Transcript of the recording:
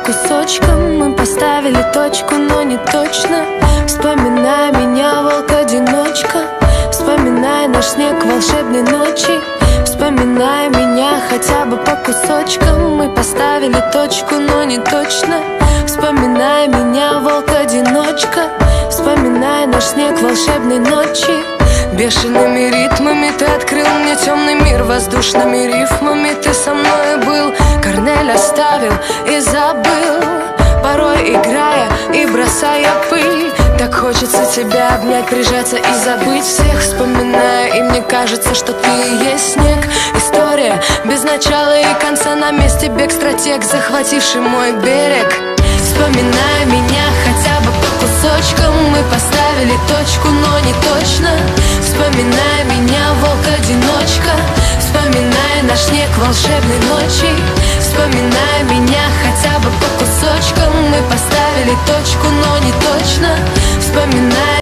кусочкам. Мы поставили точку, но не точно. Вспоминай меня, волк-одиночка. Вспоминай наш снег волшебной ночи. Вспоминай меня хотя бы по кусочкам. Мы поставили точку, но не точно. Вспоминай меня, волк-одиночка. Вспоминай наш снег волшебной ночи. Бешеными ритмами ты открыл мне темный мир. Воздушными рифмами ты со мной был. Корнель оставил и забыл, порой играя и бросая пыль. Так хочется тебя обнять, прижаться и забыть всех. Вспоминая, и мне кажется, что ты и есть снег. История без начала и конца, на месте бег, стратег, захвативший мой берег. Вспоминай меня хотя бы по кусочкам. Мы поставили точку, но не точно. Вспоминай меня, волк-одиночка. Вспоминай наш снег волшебной ночи. Вспоминай меня хотя бы по кусочкам. Мы поставили точку, но не точно. Вспоминай